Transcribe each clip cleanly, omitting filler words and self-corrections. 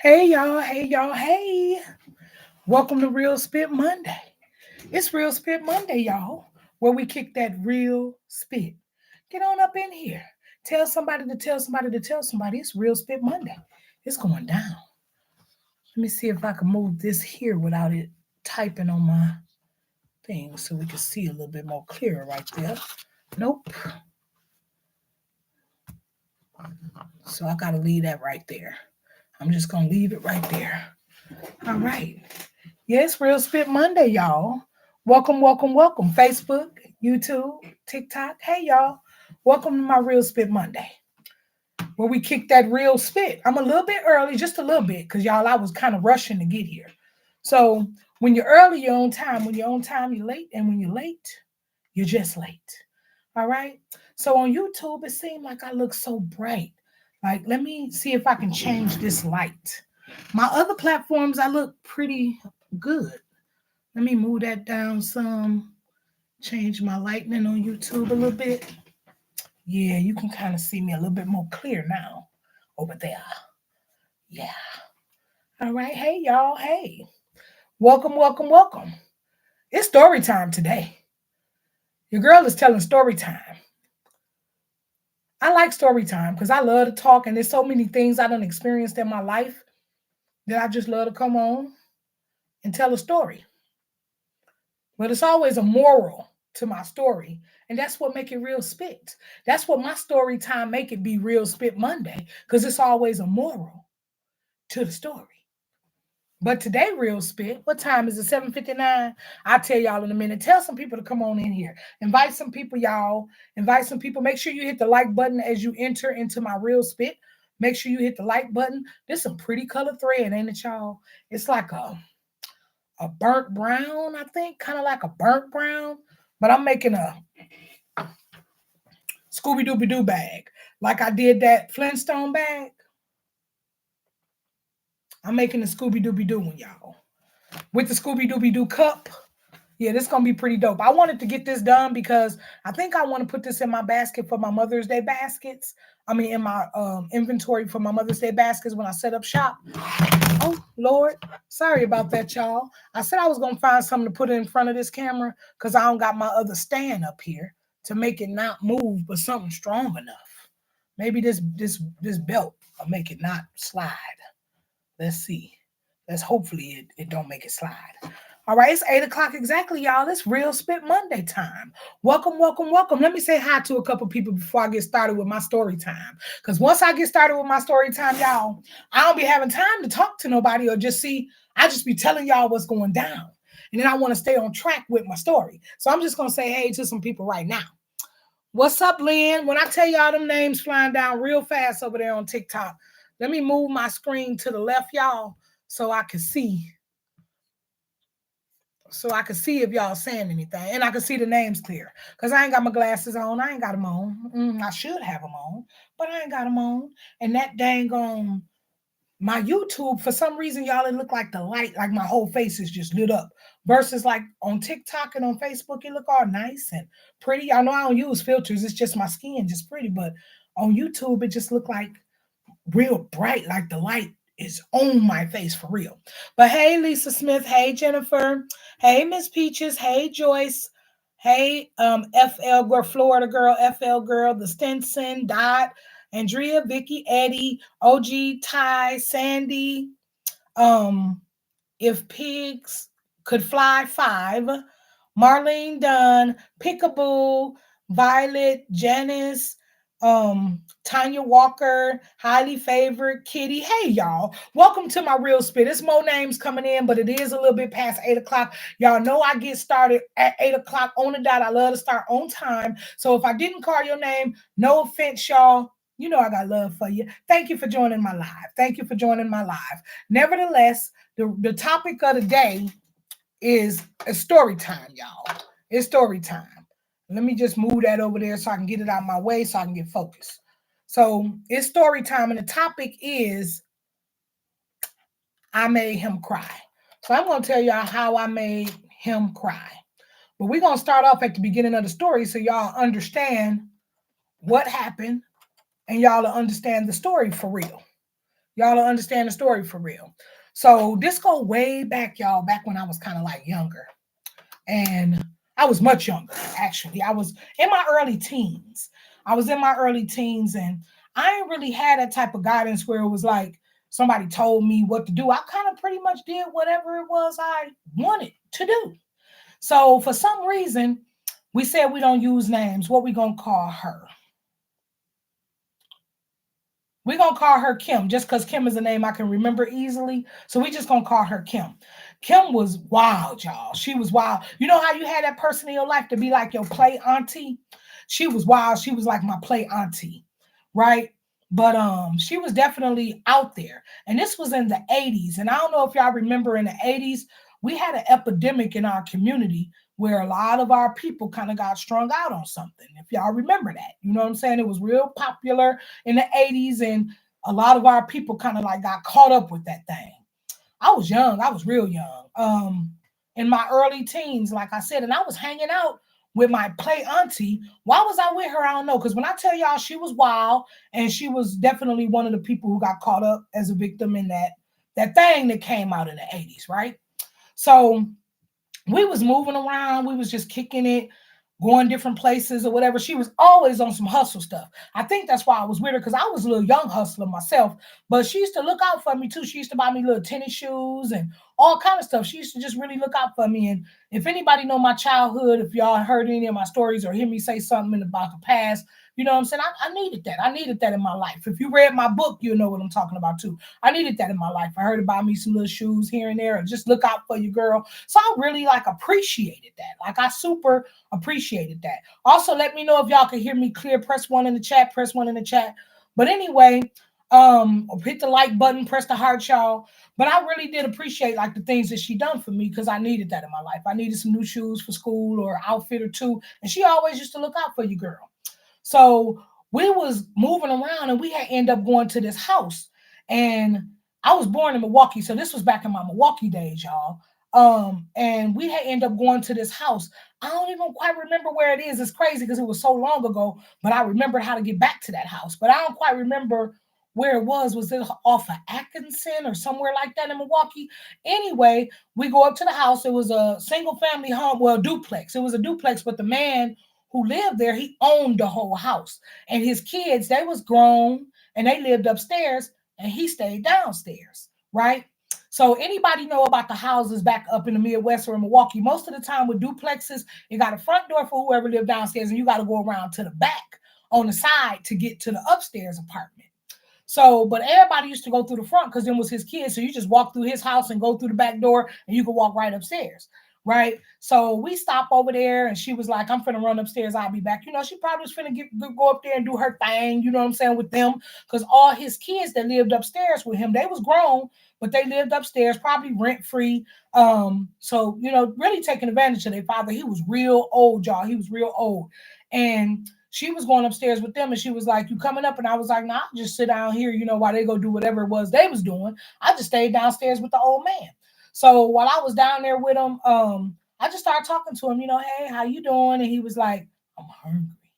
Hey y'all, hey y'all, hey. Welcome to Real Spit Monday. It's Real Spit Monday, y'all, where we kick that real spit. Get on up in here. Tell somebody to tell somebody to tell somebody. It's Real Spit Monday. It's going down. Let me see if I can move this here without it typing on my thing so we can see a little bit more clearer right there. Nope. So I got to leave that right there. I'm just going to leave it right there. All right. Yes, Real Spit Monday, y'all. Welcome, welcome, welcome. Facebook, YouTube, TikTok. Hey, y'all. Welcome to my Real Spit Monday, where we kick that real spit. I'm a little bit early, just a little bit, because y'all, I was kind of rushing to get here. So when you're early, you're on time. When you're on time, you're late. And when you're late, you're just late. All right. So on YouTube, it seemed like I look so bright. Like, let me see if I can change this light. My other platforms, I look pretty good. Let me move that down some. Change my lightning on YouTube a little bit. Yeah, you can kind of see me a little bit more clear now over there. Yeah. All right. Hey, y'all. Hey. Welcome, welcome, welcome. It's story time today. Your girl is telling story time. I like story time because I love to talk, and there's so many things I done experienced in my life that I just love to come on and tell a story. But it's always a moral to my story. And that's what make it real spit. That's what my story time make it be Real Spit Monday. Because it's always a moral to the story. But today, Real Spit, what time is it? 7:59. I'll tell y'all in a minute. Tell some people to come on in here. Invite some people, y'all. Invite some people. Make sure you hit the like button as you enter into my Real Spit. Make sure you hit the like button. This is some pretty color thread, ain't it, y'all? It's like a burnt brown, I think, kind of like a burnt brown. But I'm making a Scooby Dooby Doo bag, like I did that Flintstone bag. I'm making a Scooby Dooby Doo one, y'all, with the Scooby Dooby Doo cup. Yeah, this is gonna be pretty dope. I wanted to get this done because I think I want to put this in my basket for my Mother's Day baskets. I mean, in my inventory for my Mother's Day baskets when I set up shop. Oh, Lord. Sorry about that, y'all. I said I was going to find something to put in front of this camera because I don't got my other stand up here to make it not move, but something strong enough. Maybe this belt will make it not slide. Let's see. Let's hopefully it don't make it slide. All right, it's 8 o'clock exactly, y'all. It's Real Spit Monday time. Welcome, welcome, welcome. Let me say hi to a couple people before I get started with my story time. Because once I get started with my story time, y'all, I don't be having time to talk to nobody or just see. I just be telling y'all what's going down. And then I want to stay on track with my story. So I'm just going to say hey to some people right now. What's up, Lynn? When I tell y'all them names flying down real fast over there on TikTok, let me move my screen to the left, y'all, so I can see. So I can see if y'all saying anything. And I can see the names clear. Because I ain't got my glasses on. I ain't got them on. I should have them on. But I ain't got them on. And that dang on my YouTube, for some reason, y'all, it look like the light, like my whole face is just lit up. Versus like on TikTok and on Facebook, it look all nice and pretty. I know I don't use filters. It's just my skin, just pretty. But on YouTube, it just look like real bright, like the light is on my face for real. But hey, Lisa Smith. Hey, Jennifer. Hey, Miss Peaches. Hey, Joyce. Hey, FL girl, Florida girl, FL girl, the Stinson, Dot, Andrea, Vicky, Eddie, OG, Ty, Sandy. Um, if pigs could fly, 5. Marlene Dunn, Pickaboo, Violet, Janice, Tanya Walker, highly favored, Kitty. Hey, y'all. Welcome to my Real Spit. It's more names coming in, but it is a little bit past 8 o'clock. Y'all know I get started at 8 o'clock on the dot. I love to start on time. So if I didn't call your name, no offense, y'all. You know I got love for you. Thank you for joining my live. Thank you for joining my live. Nevertheless, the topic of the day is a story time, y'all. It's story time. Let me just move that over there so I can get it out of my way so I can get focused. So it's story time, and the topic is I made him cry. So I'm going to tell y'all how I made him cry. But we're going to start off at the beginning of the story so y'all understand what happened and y'all will understand the story for real. Y'all will understand the story for real. So this go way back, y'all, back when I was kind of like younger. And I was much younger, actually. I was in my early teens. I was in my early teens, and I ain't really had that type of guidance where it was like somebody told me what to do. I kind of pretty much did whatever it was I wanted to do. So for some reason, we said we don't use names. What we gonna call her? We're gonna call her Kim just because Kim is a name I can remember easily. So we just gonna call her Kim. Kim was wild, y'all. She was wild. You know how you had that person in your life to be like your play auntie? She was wild. She was like my play auntie, right? But she was definitely out there. And this was in the 80s. And I don't know if y'all remember in the 80s, we had an epidemic in our community where a lot of our people kind of got strung out on something. If y'all remember that, you know what I'm saying? It was real popular in the 80s, and a lot of our people kind of like got caught up with that thing. I was young, I was real young. In my early teens, like I said, and I was hanging out with my play auntie. Why was I with her? I don't know. Because when I tell y'all she was wild, and she was definitely one of the people who got caught up as a victim in that thing that came out in the 80s, right? So we was moving around, we was just kicking it, going different places or whatever. She was always on some hustle stuff. I think that's why I was with her, because I was a little young hustler myself. But she used to look out for me too. She used to buy me little tennis shoes and all kind of stuff. She used to just really look out for me. And if anybody know my childhood, if y'all heard any of my stories or hear me say something about the past, you know what I'm saying? I needed that. I needed that in my life. If you read my book, you'll know what I'm talking about too. I needed that in my life. I heard about me some little shoes here and there, and just look out for you, girl. So I really like appreciated that. Like I super appreciated that. Also, let me know if y'all can hear me clear. Press one in the chat. Press one in the chat. But anyway, hit the like button, press the heart, y'all. But I really did appreciate like the things that she done for me, because I needed that in my life. I needed some new shoes for school or outfit or two, and she always used to look out for you, girl. So we was moving around, and we had end up going to this house. And I was born in Milwaukee, so this was back in my Milwaukee days, y'all. And we had end up going to this house. I don't even quite remember where it is. It's crazy because it was so long ago, but I remember how to get back to that house. But I don't quite remember where it was. Was it off of Atkinson or somewhere like that in Milwaukee? Anyway, we go up to the house. It was a single family home, well, duplex. It was a duplex, but the man who lived there, he owned the whole house. And his kids, they was grown, and they lived upstairs, and he stayed downstairs, right? So anybody know about the houses back up in the Midwest or in Milwaukee? Most of the time with duplexes, you got a front door for whoever lived downstairs, and you got to go around to the back on the side to get to the upstairs apartment. So, but everybody used to go through the front because then was his kids. So you just walk through his house and go through the back door, and you could walk right upstairs. Right. So we stop over there, and she was like, I'm finna run upstairs. I'll be back. You know, she probably was finna go up there and do her thing, you know what I'm saying, with them. Because all his kids that lived upstairs with him, they was grown, but they lived upstairs, probably rent free. So, you know, really taking advantage of their father. He was real old, y'all. He was real old. And she was going upstairs with them, and she was like, you coming up? And I was like, nah, I'll just sit down here, you know, while they go do whatever it was they was doing. I just stayed downstairs with the old man. So while I was down there with him, I just started talking to him, you know, hey, how you doing? And he was like, I'm hungry.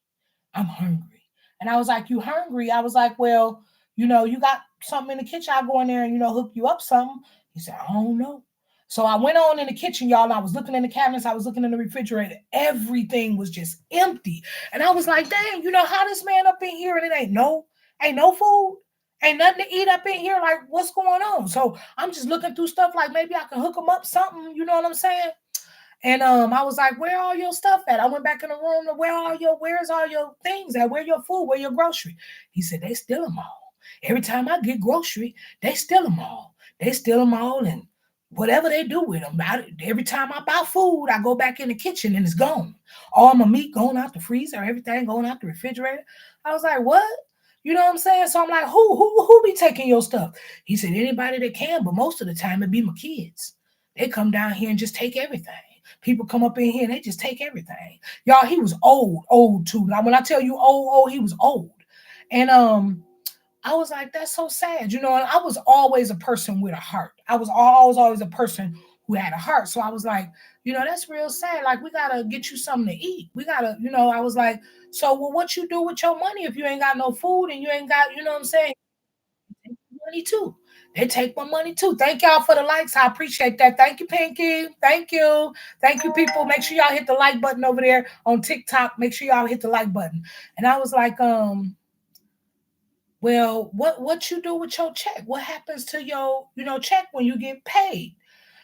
I'm hungry. And I was like, you hungry? I was like, well, you know, you got something in the kitchen. I'll go in there and, you know, hook you up something. He said, I don't know. So I went on in the kitchen, y'all, and I was looking in the cabinets. I was looking in the refrigerator. Everything was just empty. And I was like, dang, you know, how this man up in here and it ain't no food? Ain't nothing to eat up in here. Like, what's going on? So I'm just looking through stuff like maybe I can hook him up something. You know what I'm saying? And I was like, where all your stuff at? I went back in the room to where's all your things at? Where your food? Where your grocery? He said, they steal them all. Every time I get grocery, they steal them all. They steal them all, and whatever they do with them. Every time I buy food, I go back in the kitchen and it's gone. All my meat going out the freezer, everything going out the refrigerator. I was like, what? You know what I'm saying? So I'm like, who be taking your stuff? He said, anybody that can, but most of the time it be my kids. They come down here and just take everything. People come up in here and they just take everything. Y'all, he was old too. Now, when I tell you old, he was old. And I was like, that's so sad. You know, and I was always a person with a heart. I was always a person who had a heart. So I was like, you know, that's real sad. Like, we gotta get you something to eat. We gotta, you know, I was like, so well, what you do with your money if you ain't got no food and you ain't got, you know what I'm saying? money too. They take my money too. Thank y'all for the likes. I appreciate that. Thank you, Pinky. Thank you. Thank you, people. Make sure y'all hit the like button over there on TikTok. Make sure y'all hit the like button. And I was like, well, what you do with your check? What happens to your, check when you get paid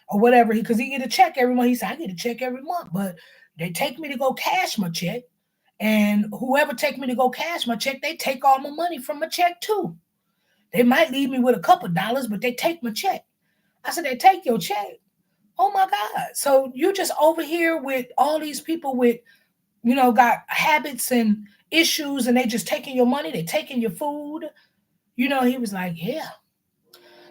or whatever? Because he get a check every month. He said, I get a check every month, but they take me to go cash my check. And whoever take me to go cash my check, they take all my money from my check too. They might leave me with a couple dollars, but they take my check. I said, they take your check. Oh my God. So you just over here with all these people with, got habits and issues, and they just taking your money, they taking your food. He was like, yeah.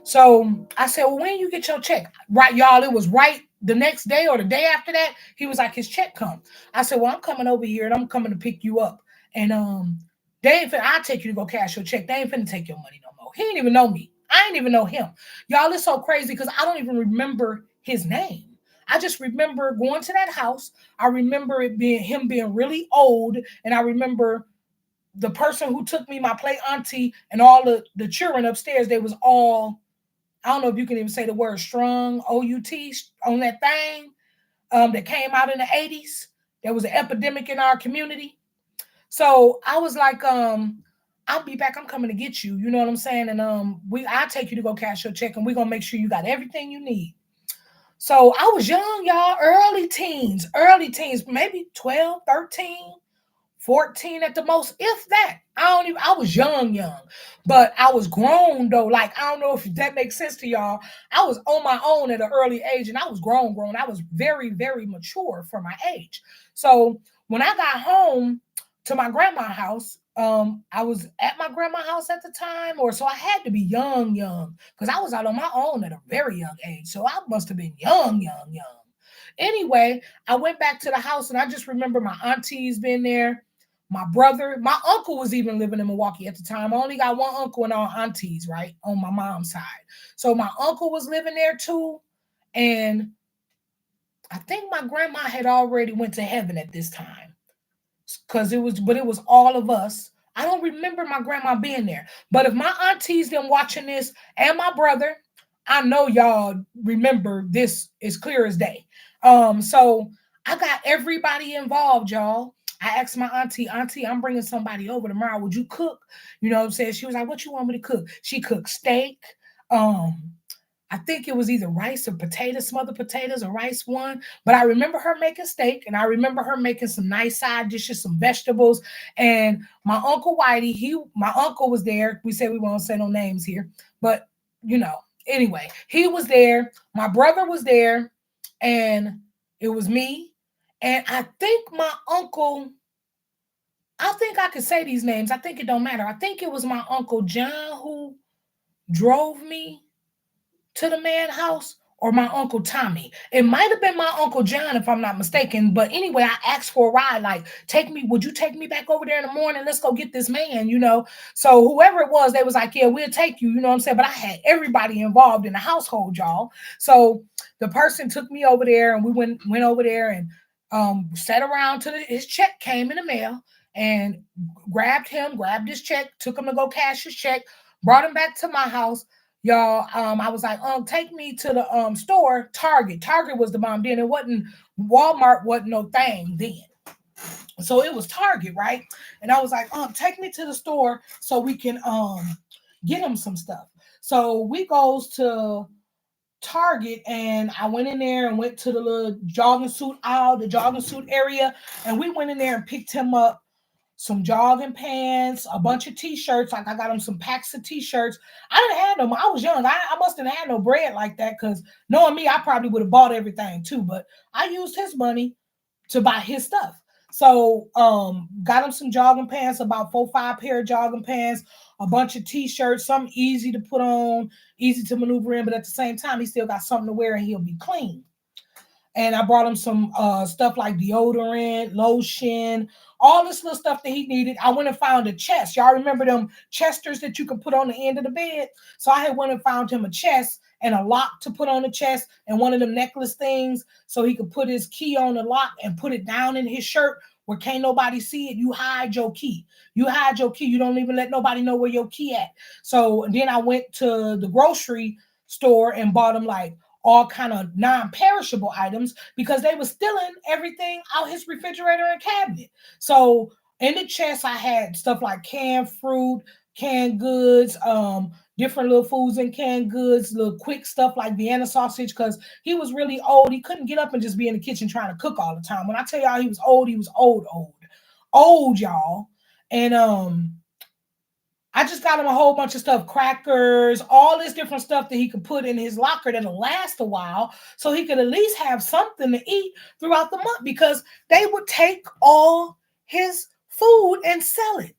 So I said, well, when you get your check? Right, y'all, it was right the next day or the day after that. He was like, his check come. I said, well, I'm coming over here and I'm coming to pick you up. And they ain't finna, I'll take you to go cash your check. They ain't finna take your money no more. He didn't even know me. I ain't even know him. Y'all, it's so crazy because I don't even remember his name. I just remember going to that house. I remember him being really old. And I remember the person who took me, my play auntie, and all the children upstairs, they was all, I don't know if you can even say the word strong, O-U-T, on that thing that came out in the 80s. There was an epidemic in our community. So I was like, I'll be back. I'm coming to get you. You know what I'm saying? And I'll take you to go cash your check, and we're going to make sure you got everything you need. So I was young, y'all, early teens, maybe 12, 13. 14 at the most, if that. I was young, but I was grown though. Like, I don't know if that makes sense to y'all. I was on my own at an early age, and I was grown. I was very, very mature for my age. So when I got home to my grandma's house, I was at my grandma's house at the time, so I had to be young, because I was out on my own at a very young age. So I must have been young. Anyway, I went back to the house, and I just remember my aunties being there. My brother, my uncle was even living in Milwaukee at the time. I only got one uncle and all aunties, right, on my mom's side. So my uncle was living there too. And I think my grandma had already went to heaven at this time. But it was all of us. I don't remember my grandma being there. But if my aunties them watching this and my brother, I know y'all remember this as clear as day. So I got everybody involved, y'all. I asked my auntie, I'm bringing somebody over tomorrow. Would you cook? You know what I'm saying? She was like, what you want me to cook? She cooked steak. I think it was either rice or potatoes, smothered potatoes or rice one. But I remember her making steak, and I remember her making some nice side dishes, some vegetables. And my Uncle Whitey, my uncle was there. We said we won't say no names here. But, anyway, he was there. My brother was there. And it was me. And I think my uncle, I think I could say these names. I think it don't matter. I think it was my Uncle John who drove me to the man house, or my Uncle Tommy. It might have been my Uncle John if I'm not mistaken. But anyway, I asked for a ride, like, would you take me back over there in the morning? Let's go get this man, So whoever it was, they was like, yeah, we'll take you, you know what I'm saying? But I had everybody involved in the household, y'all. So the person took me over there, and we went over there and sat around till his check came in the mail, and grabbed his check, took him to go cash his check, brought him back to my house. Y'all, I was like, take me to the store, Target. Target was the bomb then. It wasn't Walmart, wasn't no thing then. So it was Target, right? And I was like, take me to the store so we can get him some stuff. So we goes to Target, and I went in there and went to the little jogging suit aisle, the jogging suit area, and we went in there and picked him up some jogging pants, a bunch of t-shirts. Like, I got him some packs of t-shirts. I didn't have them. I was young. I must have had no bread like that, because knowing me, I probably would have bought everything too. But I used his money to buy his stuff. So got him some jogging pants, about 4-5 pair of jogging pants, a bunch of t-shirts, something easy to put on, easy to maneuver in, but at the same time, he still got something to wear and he'll be clean. And I brought him some stuff like deodorant, lotion, all this little stuff that he needed. I went and found a chest. Y'all remember them chesters that you could put on the end of the bed? So I had went and found him a chest and a lock to put on the chest, and one of them necklace things so he could put his key on the lock and put it down in his shirt, where can't nobody see it. You hide your key. You hide your key. You don't even let nobody know where your key at. So then I went to the grocery store and bought them like all kind of non-perishable items because they were stealing everything out his refrigerator and cabinet. So in the chest, I had stuff like canned fruit, canned goods, different little foods and canned goods, little quick stuff like Vienna sausage, because he was really old. He couldn't get up and just be in the kitchen trying to cook all the time. When I tell y'all he was old, old, y'all. And I just got him a whole bunch of stuff, crackers, all this different stuff that he could put in his locker that'll last a while so he could at least have something to eat throughout the month because they would take all his food and sell it.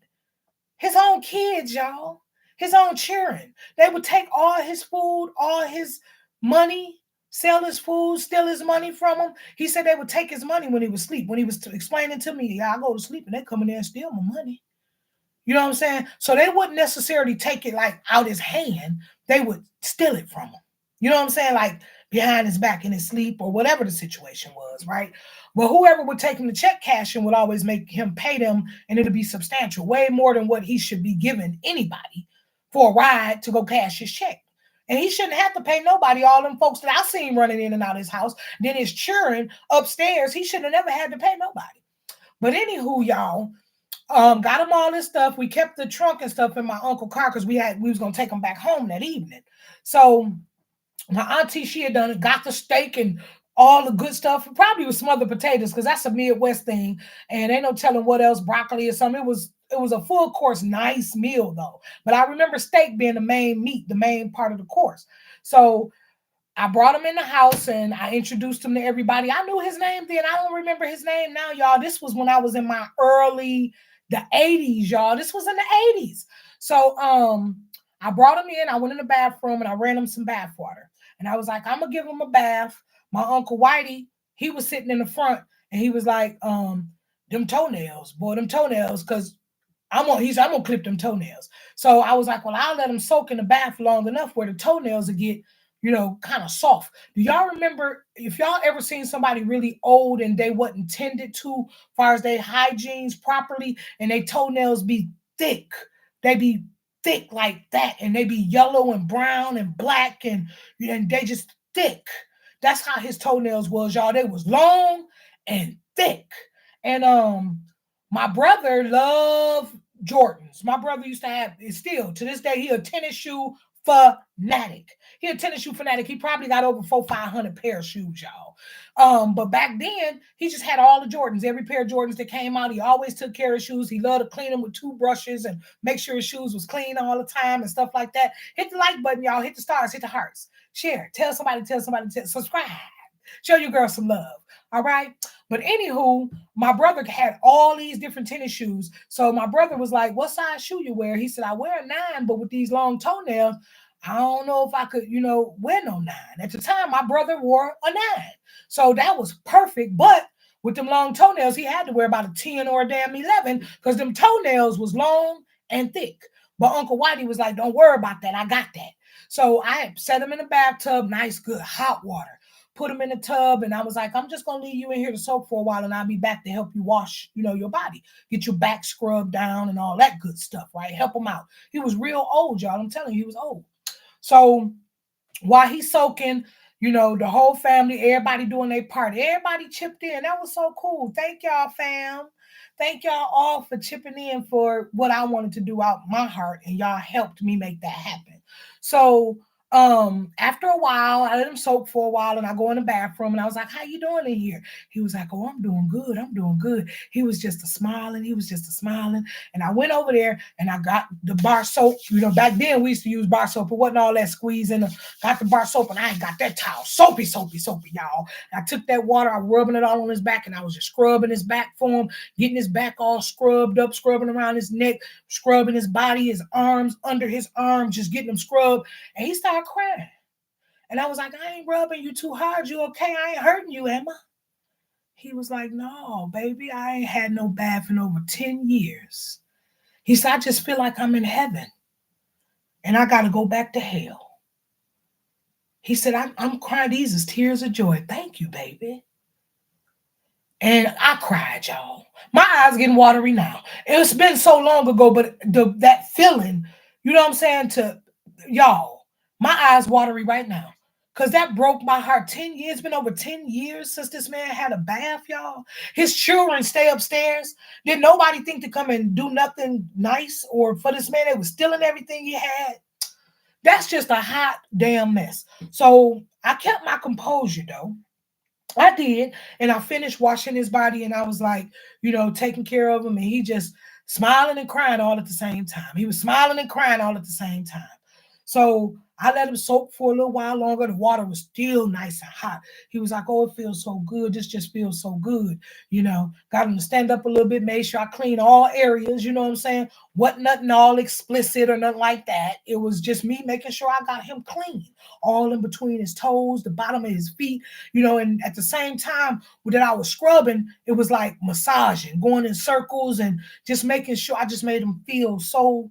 His own kids, y'all, his own children. They would take all his food, all his money, sell his food, steal his money from him. He said they would take his money when he was asleep. When he was explaining to me, yeah, I go to sleep and they come in there and steal my money. You know what I'm saying? So they wouldn't necessarily take it like out his hand. They would steal it from him. You know what I'm saying? Like behind his back in his sleep or whatever the situation was, right? But whoever would take him to check cashing would always make him pay them, and it'll be substantial, way more than what he should be giving anybody for a ride to go cash his check. And he shouldn't have to pay nobody. All them folks that I seen running in and out of his house, then his children upstairs, he should have never had to pay nobody. But anywho, y'all, got him all this stuff. We kept the trunk and stuff in my uncle's car because we was gonna take him back home that evening. So my auntie, she had done it, got the steak and all the good stuff. Probably with smothered potatoes because that's a Midwest thing, and ain't no telling what else, broccoli or something. It was a full course, nice meal though. But I remember steak being the main meat, the main part of the course. So I brought him in the house and I introduced him to everybody. I knew his name then. I don't remember his name now, y'all. This was when I was in my the 80s, y'all. This was in the 80s. So I brought him in. I went in the bathroom and I ran him some bath water. And I was like, I'm gonna give him a bath. My Uncle Whitey, he was sitting in the front and he was like, them toenails, boy, them toenails, because I'm gonna clip them toenails. So I was like, well, I'll let him soak in the bath long enough where the toenails will get, kind of soft. Do y'all remember if y'all ever seen somebody really old and they wasn't tended to as far as their hygienes properly and their toenails be thick? They be thick like that and they be yellow and brown and black and they just thick. That's how his toenails was, y'all. They was long and thick. And my brother loved Jordans. My brother used to have, still to this day, he a tennis shoe fanatic. He a tennis shoe fanatic. He probably got over 500 pair of shoes, y'all. But back then, he just had all the Jordans. Every pair of Jordans that came out, he always took care of shoes. He loved to clean them with toothbrushes and make sure his shoes was clean all the time and stuff like that. Hit the like button, y'all. Hit the stars. Hit the hearts. Share. Tell somebody. Subscribe. Show your girl some love. All right. But anywho, my brother had all these different tennis shoes. So my brother was like, what size shoe you wear? He said, I wear a 9, but with these long toenails, I don't know if I could, wear no 9. At the time, my brother wore a 9. So that was perfect. But with them long toenails, he had to wear about a 10 or a damn 11 because them toenails was long and thick. But Uncle Whitey was like, don't worry about that. I got that. So I set him in the bathtub, nice, good, hot water. Put him in the tub, and I was like, I'm just going to leave you in here to soak for a while, and I'll be back to help you wash, your body. Get your back scrubbed down and all that good stuff, right? Help him out. He was real old, y'all. I'm telling you, he was old. So while he's soaking, the whole family, everybody doing their part. Everybody chipped in. That was so cool. Thank y'all, fam. Thank y'all all for chipping in for what I wanted to do out my heart, and y'all helped me make that happen. So after a while, I let him soak for a while and I go in the bathroom and I was like, how you doing in here? He was like, oh, I'm doing good. I'm doing good. He was just a smiling. And I went over there and I got the bar soap. Back then we used to use bar soap. It wasn't all that squeezing. Got the bar soap and I ain't got that towel. Soapy, y'all. And I took that water, I was rubbing it all on his back and I was just scrubbing his back for him, getting his back all scrubbed up, scrubbing around his neck, scrubbing his body, his arms, under his arms, just getting them scrubbed. And he started crying. And I was like, I ain't rubbing you too hard. You okay? I ain't hurting you, am I? He was like, no, baby, I ain't had no bath in over 10 years. He said, I just feel like I'm in heaven and I got to go back to hell. He said, I'm crying. These is tears of joy. Thank you, baby. And I cried, y'all. My eyes getting watery now. It's been so long ago, but that feeling, you know what I'm saying, to y'all, my eyes watery right now. Cause that broke my heart. 10 years, it's been over 10 years since this man had a bath, y'all. His children stay upstairs. Did nobody think to come and do nothing nice or for this man? They was stealing everything he had. That's just a hot damn mess. So I kept my composure though. I did. And I finished washing his body and I was like, taking care of him. And he just smiling and crying all at the same time. He was smiling and crying all at the same time. So I let him soak for a little while longer. The water was still nice and hot. He was like, oh, it feels so good. This just feels so good. Got him to stand up a little bit, made sure I clean all areas. You know what I'm saying? Wasn't nothing all explicit or nothing like that. It was just me making sure I got him clean, all in between his toes, the bottom of his feet, and at the same time that I was scrubbing, it was like massaging, going in circles and just making sure I just made him feel so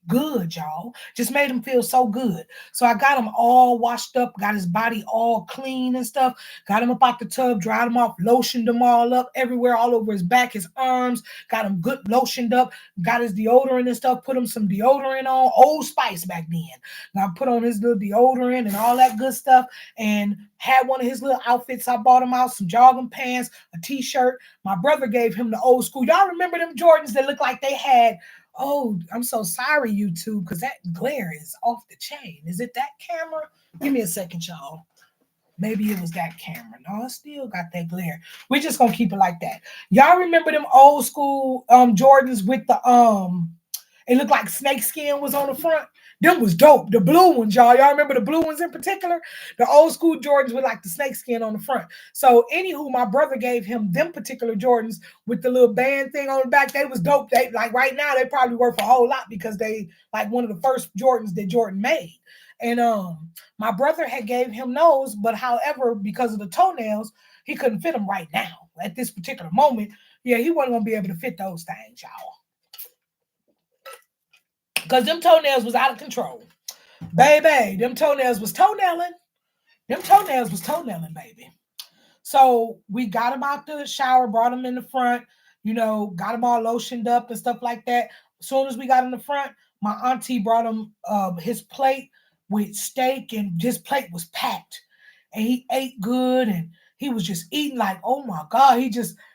good, y'all. Just made him feel so good. So I got him all washed up, got his body all clean and stuff, got him up out the tub, dried him off, lotioned him all up everywhere, all over his back, his arms, got him good lotioned up, got his deodorant and stuff, put him some deodorant on, Old Spice back then. Now put on his little deodorant and all that good stuff, and had one of his little outfits. I bought him out some jogging pants, a t-shirt. My brother gave him the old school. Y'all remember them Jordans that looked like they had, oh, I'm so sorry, YouTube, because that glare is off the chain. Is it that camera? Give me a second, y'all. Maybe it was that camera. No, it still got that glare. We're just gonna keep it like that. Y'all remember them old school Jordans with the it looked like snake skin was on the front. Them was dope. The blue ones, y'all. Y'all remember the blue ones in particular? The old school Jordans with like the snake skin on the front. So, anywho, my brother gave him them particular Jordans with the little band thing on the back. They was dope. They like right now they probably worth a whole lot because they like one of the first Jordans that Jordan made. And my brother had gave him those, but however, because of the toenails, he couldn't fit them right now at this particular moment. Yeah, he wasn't gonna be able to fit those things, y'all, because them toenails was out of control. Baby, them toenails was toenailing. Them toenails was toenailing, baby. So we got him out the shower, brought him in the front, got him all lotioned up and stuff like that. As soon as we got in the front, my auntie brought him his plate with steak, and his plate was packed. And he ate good, and he was just eating like, oh my God,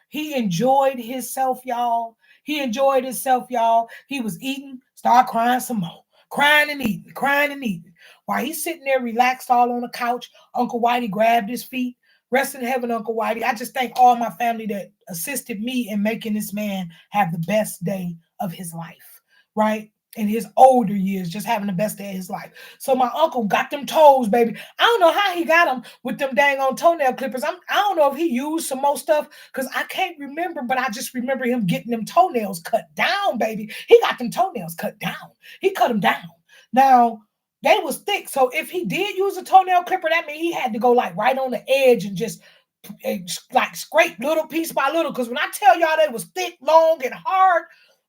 he enjoyed himself, y'all. He enjoyed himself, y'all. He was eating, started crying some more. Crying and eating, crying and eating. While he's sitting there relaxed all on the couch, Uncle Whitey grabbed his feet. Rest in heaven, Uncle Whitey. I just thank all my family that assisted me in making this man have the best day of his life, right? In his older years, just having the best day of his life. So my uncle got them toes, baby. I don't know how he got them with them dang on toenail clippers. I don't know if he used some more stuff because I can't remember, but I just remember him getting them toenails cut down, baby. He got them toenails cut down. He cut them down. Now, they was thick. So if he did use a toenail clipper, that means he had to go like right on the edge and just like scrape little piece by little. Because when I tell y'all they was thick, long, and hard,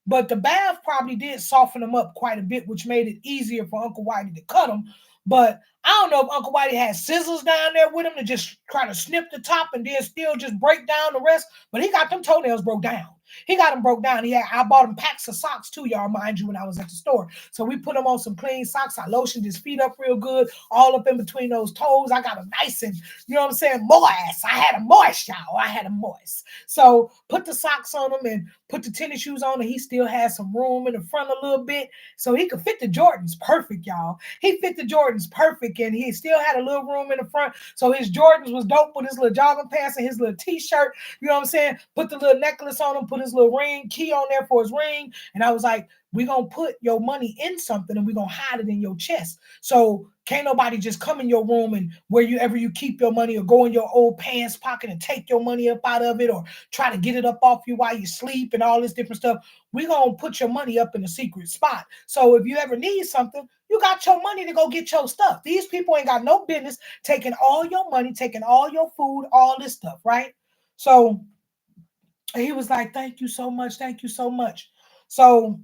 but the bath probably did soften them up quite a bit, which made it easier for Uncle Whitey to cut them. But I don't know if Uncle Whitey had scissors down there with him to just try to snip the top and then still just break down the rest. But he got them toenails broke down. He got them broke down. I bought him packs of socks too, y'all, mind you, when I was at the store. So we put him on some clean socks. I lotioned his feet up real good, all up in between those toes. I got him nice and, you know what I'm saying, moist. I had him moist, y'all. I had him moist. So put the socks on him and put the tennis shoes on, and he still had some room in the front a little bit. So he could fit the Jordans perfect, y'all. He fit the Jordans perfect, and he still had a little room in the front. So his Jordans was dope with his little jogging pants and his little t-shirt. You know what I'm saying? Put the little necklace on him, put his little ring, key on there for his ring. And I was like, we're going to put your money in something and we're going to hide it in your chest. So can't nobody just come in your room and wherever you keep your money or go in your old pants pocket and take your money up out of it or try to get it up off you while you sleep and all this different stuff. We're going to put your money up in a secret spot. So if you ever need something, you got your money to go get your stuff. These people ain't got no business taking all your money, taking all your food, all this stuff, right? So he was like, thank you so much. Thank you so much. So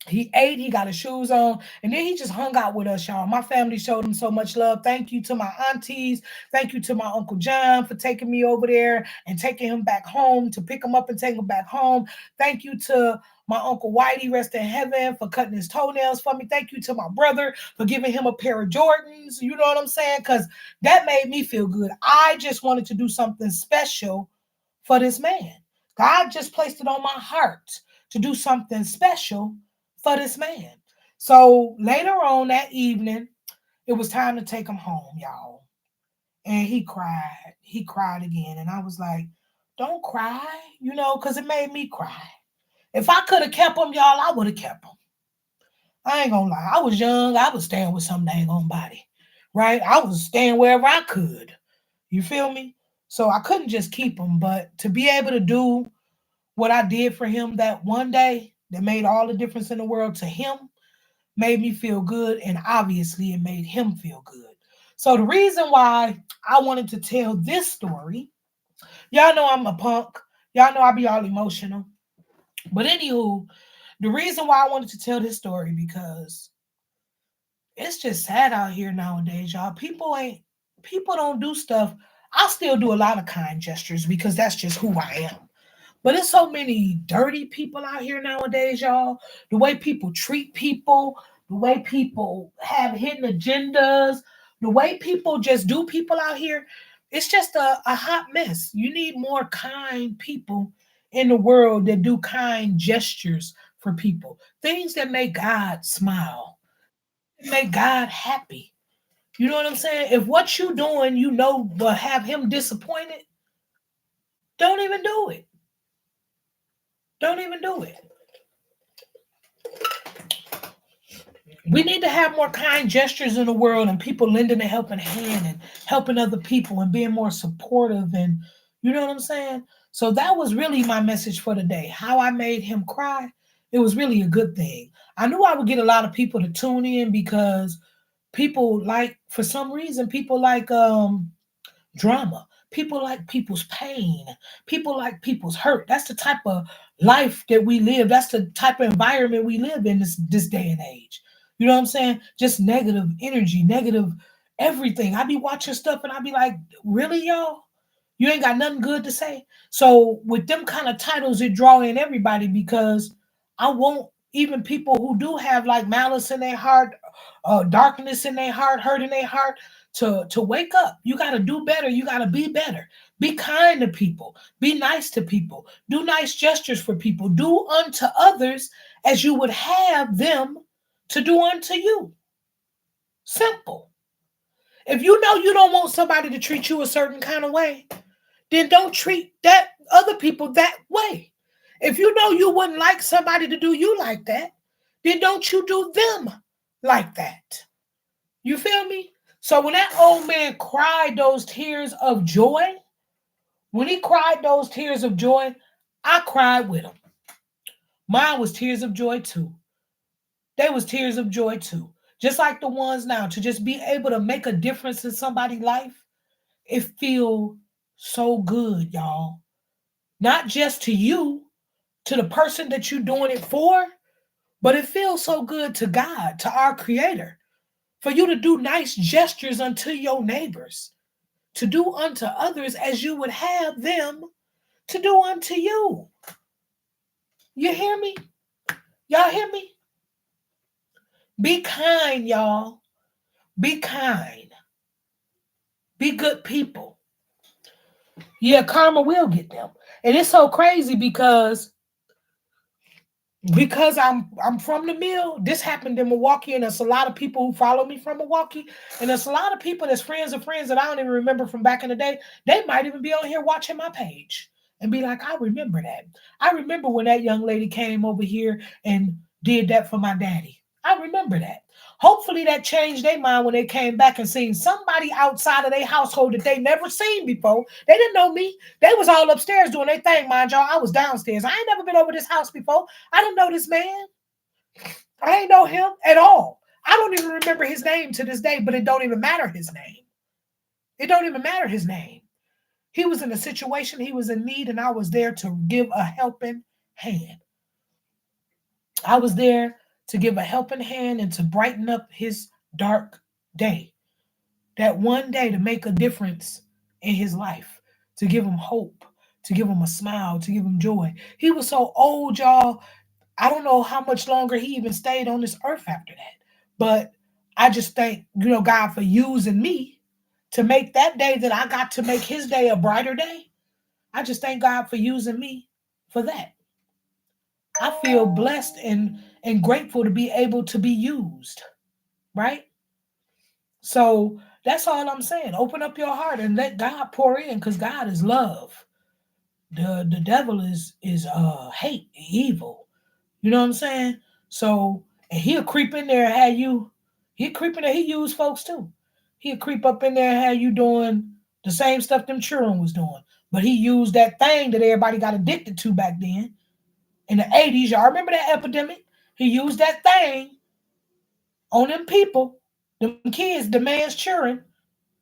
He ate, he got his shoes on, and then he just hung out with us, y'all. My family showed him so much love. Thank you to my aunties. Thank you to my Uncle John for taking me over there and taking him back home to pick him up and take him back home. Thank you to my Uncle Whitey, rest in heaven, for cutting his toenails for me. Thank you to my brother for giving him a pair of Jordans. You know what I'm saying? Because that made me feel good. I just wanted to do something special for this man. God just placed it on my heart to do something special for this man. So later on that evening, it was time to take him home, y'all. And he cried. He cried again. And I was like, don't cry, because it made me cry. If I could have kept him, y'all, I would have kept him. I ain't gonna lie. I was young. I was staying with some dang on body, right? I was staying wherever I could. You feel me? So I couldn't just keep him, but to be able to do what I did for him that one day that made all the difference in the world to him made me feel good, and obviously it made him feel good. So the reason why I wanted to tell this story, y'all know I'm a punk. Y'all know I be all emotional. But anywho, the reason why I wanted to tell this story because it's just sad out here nowadays, y'all. People don't do stuff. I still do a lot of kind gestures because that's just who I am. But there's so many dirty people out here nowadays, y'all. The way people treat people, the way people have hidden agendas, the way people just do people out here, it's just a hot mess. You need more kind people in the world that do kind gestures for people. Things that make God smile, make God happy. You know what I'm saying? If what you doing, will have him disappointed, don't even do it. Don't even do it. We need to have more kind gestures in the world and people lending a helping hand and helping other people and being more supportive, and you know what I'm saying? So that was really my message for today. How I made him cry. It was really a good thing. I knew I would get a lot of people to tune in because people like, for some reason, people like drama. People like people's pain. People like people's hurt. That's the type of life that we live. That's the type of environment we live in this day and age. You know what I'm saying? Just negative energy, negative everything. I be watching stuff and I be like, really, y'all? You ain't got nothing good to say. So with them kind of titles, it draw in everybody because I want even people who do have like malice in their heart, darkness in their heart, hurt in their heart, to wake up. You got to do better. You got to be better. Be kind to people. Be nice to people. Do nice gestures for people. Do unto others as you would have them to do unto you. Simple. If you know you don't want somebody to treat you a certain kind of way, then don't treat that other people that way. If you know you wouldn't like somebody to do you like that, then don't you do them like that. You feel me? So when that old man cried those tears of joy, when he cried those tears of joy, I cried with him. Mine was tears of joy too. They was tears of joy too. Just like the ones now, to just be able to make a difference in somebody's life, it feel so good, y'all. Not just to you, to the person that you're doing it for, but it feels so good to God, to our creator, for you to do nice gestures unto your neighbors, to do unto others as you would have them to do unto you. You hear me? Y'all hear me? Be kind, y'all. Be kind. Be good people. Yeah, karma will get them. And it's so crazy because I'm from the mill. This happened in Milwaukee, and there's a lot of people who follow me from Milwaukee, and there's a lot of people that's friends of friends that I don't even remember from back in the day. They might even be on here watching my page and be like, I remember that. I remember when that young lady came over here and did that for my daddy. I remember that. Hopefully that changed their mind when they came back and seen somebody outside of their household that they never seen before. They didn't know me. They was all upstairs doing their thing, mind y'all. I was downstairs. I ain't never been over this house before. I didn't know this man. I ain't know him at all. I don't even remember his name to this day, but it don't even matter his name. It don't even matter his name. He was in a situation, he was in need, and I was there to give a helping hand. I was there to give a helping hand and to brighten up his dark day. That one day to make a difference in his life, to give him hope, to give him a smile, to give him joy. He was so old, y'all. I don't know how much longer he even stayed on this earth after that. But I just thank, God for using me to make that day that I got to make his day a brighter day. I just thank God for using me for that. I feel blessed and grateful to be able to be used, right? So that's all I'm saying. Open up your heart and let God pour in, because God is love. The devil is hate, evil. You know what I'm saying? So, and he'll creep in there and have you, he'll creep in there, he use folks too. He'll creep up in there and have you doing the same stuff them children was doing. But he used that thing that everybody got addicted to back then in the 80s. Y'all remember that epidemic? He used that thing on them people, them kids, the man's children,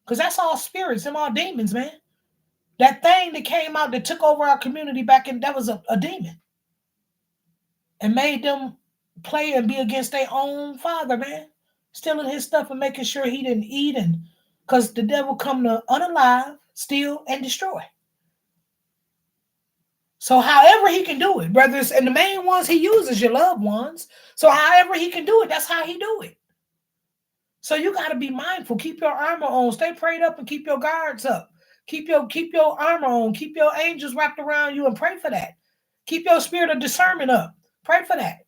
because that's all spirits, them all demons, man. That thing that came out that took over our community back in, that was a demon and made them play and be against their own father, man. Stealing his stuff and making sure he didn't eat, and because the devil come to unalive, steal, and destroy. So however he can do it, whether it's, and the main ones he uses your loved ones. So however he can do it, that's how he do it. So you got to be mindful. Keep your armor on. Stay prayed up and keep your guards up. Keep your armor on. Keep your angels wrapped around you and pray for that. Keep your spirit of discernment up. Pray for that.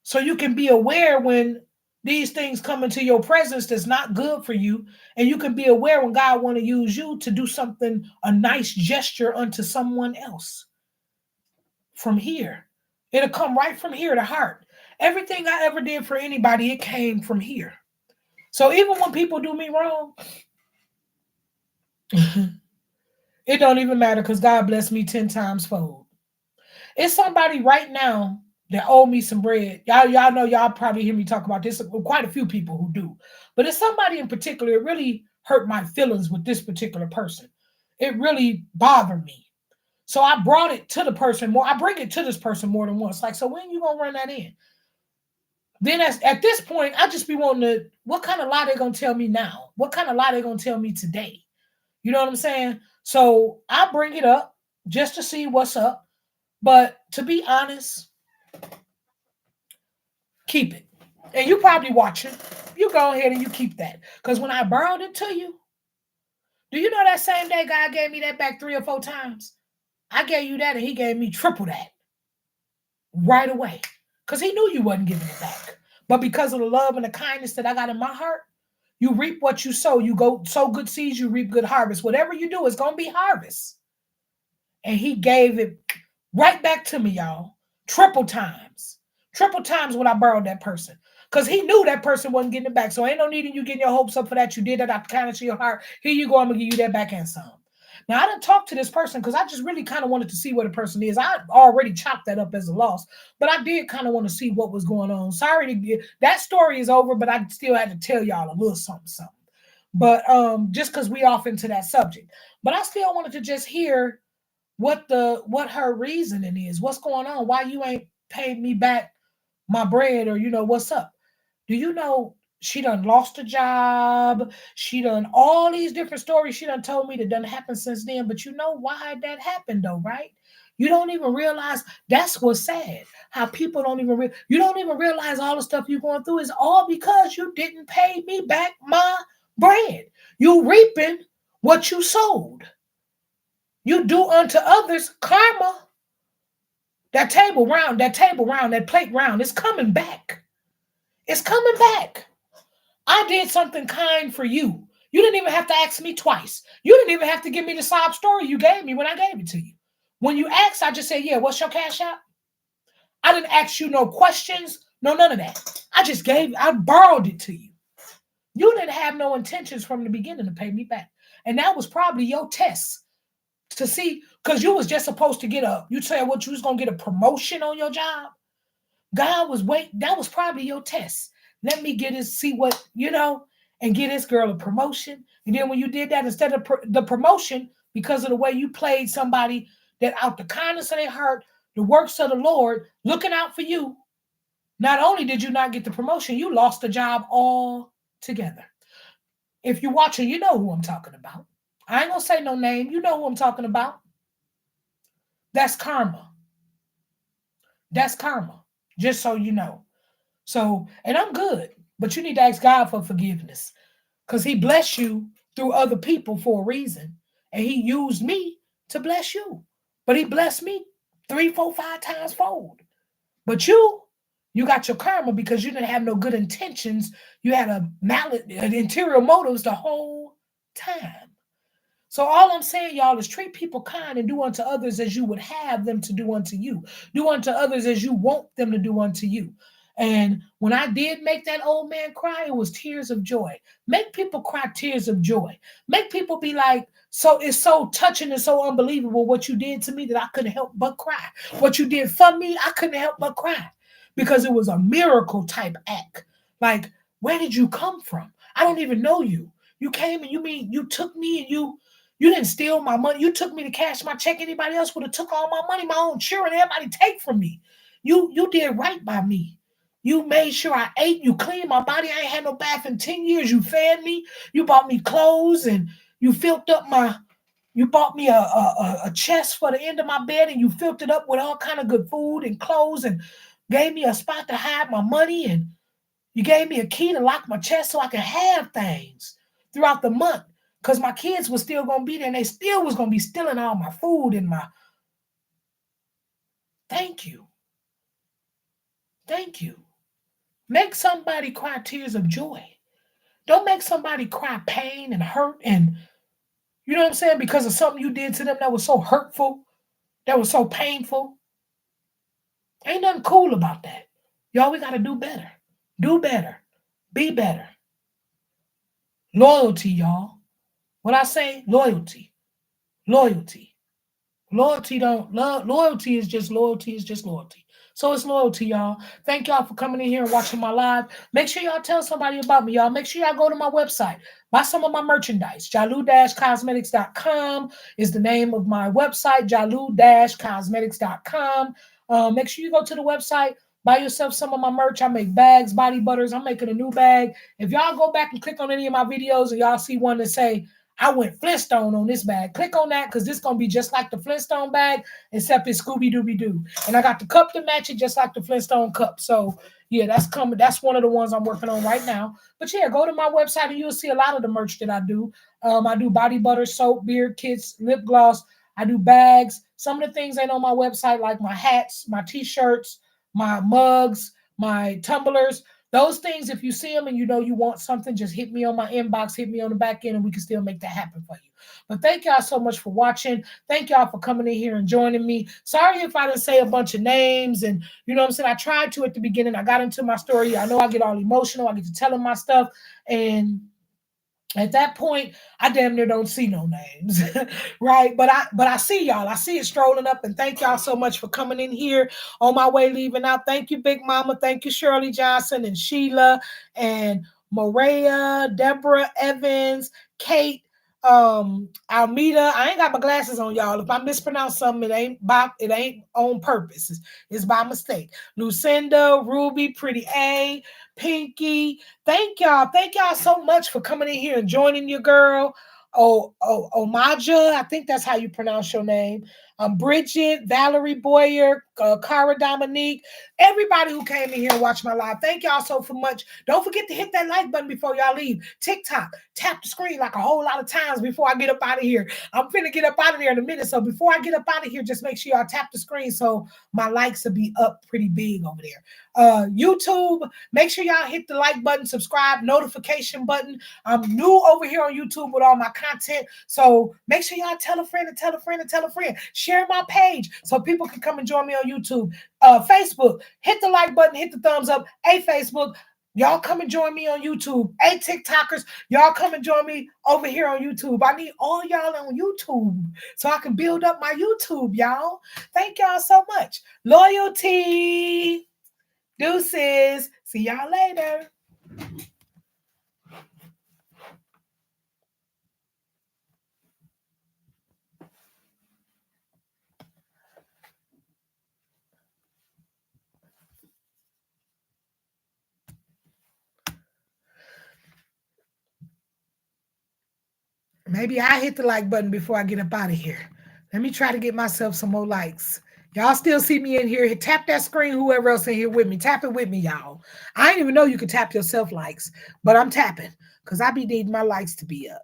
So you can be aware when these things come into your presence that's not good for you. And you can be aware when God want to use you to do something, a nice gesture unto someone else. From here. It'll come right from here, the heart. Everything I ever did for anybody, it came from here. So even when people do me wrong, it don't even matter, because God blessed me 10 times fold. It's somebody right now that owe me some bread. Y'all know, y'all probably hear me talk about this. Quite a few people who do. But it's somebody in particular, it really hurt my feelings with this particular person. It really bothered me. So I brought it to the person more. I bring it to this person more than once. Like, so when you gonna run that in? Then at this point, I just be wanting to, what kind of lie they gonna tell me now? What kind of lie they gonna tell me today? You know what I'm saying? So I bring it up just to see what's up. But to be honest, keep it. And you probably watching. You go ahead and you keep that. Because when I borrowed it to you, do you know that same day God gave me that back 3 or 4 times? I gave you that and he gave me triple that right away. Because he knew you wasn't giving it back. But because of the love and the kindness that I got in my heart, you reap what you sow. You go sow good seeds, you reap good harvest. Whatever you do, it's going to be harvest. And he gave it right back to me, y'all. Triple times. Triple times when I borrowed that person. Because he knew that person wasn't getting it back. So ain't no need in you getting your hopes up for that. You did that out the kindness of your heart. Here you go. I'm going to give you that back and some. Now, I didn't talk to this person because I just really kind of wanted to see what the person is. I already chopped that up as a loss, but I did kind of want to see what was going on. Sorry to get that story is over, but I still had to tell y'all a little something. But just because we off into that subject. But I still wanted to just hear what her reasoning is. What's going on? Why you ain't paid me back my bread, or what's up? Do you know she done lost a job? She done all these different stories she done told me that done happened since then. But you know why that happened though, right? You don't even realize that's what's sad. How people don't even you don't even realize all the stuff you're going through is all because you didn't pay me back my bread. You reaping what you sowed. You do unto others karma. That table round, that plate round, it's coming back. It's coming back. I did something kind for you. You didn't even have to ask me twice. You didn't even have to give me the sob story you gave me when I gave it to you. When you asked, I just said, yeah, what's your cash out? I didn't ask you no questions, no none of that. I borrowed it to you. You didn't have no intentions from the beginning to pay me back. And that was probably your test to see, because you was just supposed to you said what you was going to get a promotion on your job. God was waiting. That was probably your test. Let me see what, and get this girl a promotion. And then when you did that, instead of the promotion, because of the way you played somebody that out the kindness of their heart, the works of the Lord, looking out for you, Not only did you not get the promotion, you lost the job altogether. If you're watching, you know who I'm talking about. I ain't gonna say no name. You know who I'm talking about. That's karma. That's karma. Just so you know. So, and I'm good, but you need to ask God for forgiveness because He blessed you through other people for a reason. And He used me to bless you. But He blessed me three, four, five times fold. But you got your karma because you didn't have no good intentions. You had an interior motives the whole time. So all I'm saying, y'all, is treat people kind and do unto others as you would have them to do unto you. Do unto others as you want them to do unto you. And when I did make that old man cry, it was tears of joy. Make people cry tears of joy. Make people be like, so it's so touching and so unbelievable what you did to me that I couldn't help but cry. What you did for me, I couldn't help but cry because it was a miracle type act. Like, where did you come from? I don't even know you. You came and you took me and you didn't steal my money. You took me to cash my check. Anybody else would have took all my money, my own children, everybody take from me. You did right by me. You made sure I ate. You cleaned my body. I ain't had no bath in 10 years. You fed me. You bought me clothes and you filled up my, you bought me a chest for the end of my bed and you filled it up with all kind of good food and clothes and gave me a spot to hide my money and you gave me a key to lock my chest so I could have things throughout the month because my kids were still going to be there and they still was going to be stealing all my food and my, thank you. Thank you. Make somebody cry tears of joy. Don't make somebody cry pain and hurt and, you know what I'm saying, because of something you did to them that was so hurtful, that was so painful. Ain't nothing cool about that. Y'all, we got to do better. Do better. Be better. Loyalty, y'all. What I say, loyalty. Loyalty. Loyalty don't love loyalty is just loyalty. So it's loyalty, y'all. Thank y'all for coming in here and watching my live. Make sure y'all tell somebody about me, y'all. Make sure y'all go to my website, buy some of my merchandise. Jalu-cosmetics.com is the name of my website, jalu-cosmetics.com. Make sure you go to the website, buy yourself some of my merch. I make bags, body butters. I'm making a new bag. If y'all go back and click on any of my videos and y'all see one that say I went Flintstone on this bag. Click on that because this is going to be just like the Flintstone bag, except it's Scooby-Dooby-Doo. And I got the cup to match it just like the Flintstone cup. So, yeah, that's coming. That's one of the ones I'm working on right now. But, yeah, go to my website and you'll see a lot of the merch that I do. I do body butter, soap, beard kits, lip gloss. I do bags. Some of the things ain't on my website, like my hats, my T-shirts, my mugs, my tumblers. Those things, if you see them and you know you want something, just hit me on my inbox, hit me on the back end, and we can still make that happen for you. But thank y'all so much for watching. Thank y'all for coming in here and joining me. Sorry if I didn't say a bunch of names and, you know what I'm saying? I tried to at the beginning. I got into my story. I know I get all emotional. I get to telling my stuff. And at that point, I damn near don't see no names, right? But I see y'all. I see it strolling up, and thank y'all so much for coming in here on my way leaving out. Thank you, Big Mama. Thank you, Shirley Johnson and Sheila and Maria, Deborah Evans, Kate, Almeda. I ain't got my glasses on, y'all. If I mispronounce something, it ain't on purpose. It's by mistake. Lucinda, Ruby, Pretty A, Pinky. Thank y'all. Thank y'all so much for coming in here and joining your girl. Omaja, I think that's how you pronounce your name. Bridget, Valerie Boyer, Cara Dominique, everybody who came in here and watched my live. Thank y'all so much. Don't forget to hit that like button before y'all leave. TikTok, tap the screen like a whole lot of times before I get up out of here. I'm finna get up out of there in a minute. So before I get up out of here, just make sure y'all tap the screen so my likes will be up pretty big over there. YouTube, make sure y'all hit the like button, subscribe, notification button. I'm new over here on YouTube with all my content. So make sure y'all tell a friend and tell a friend and tell a friend. Share my page so people can come and join me on YouTube. Facebook, hit the like button, hit the thumbs up. Hey, Facebook, y'all come and join me on YouTube. Hey, TikTokers, y'all come and join me over here on YouTube. I need all y'all on YouTube so I can build up my YouTube, y'all. Thank y'all so much. Loyalty. Deuces. See y'all later. Maybe I hit the like button before I get up out of here. Let me try to get myself some more likes. Y'all still see me in here. Tap that screen, whoever else in here with me. Tap it with me, y'all. I didn't even know you could tap yourself likes, but I'm tapping because I be needing my likes to be up.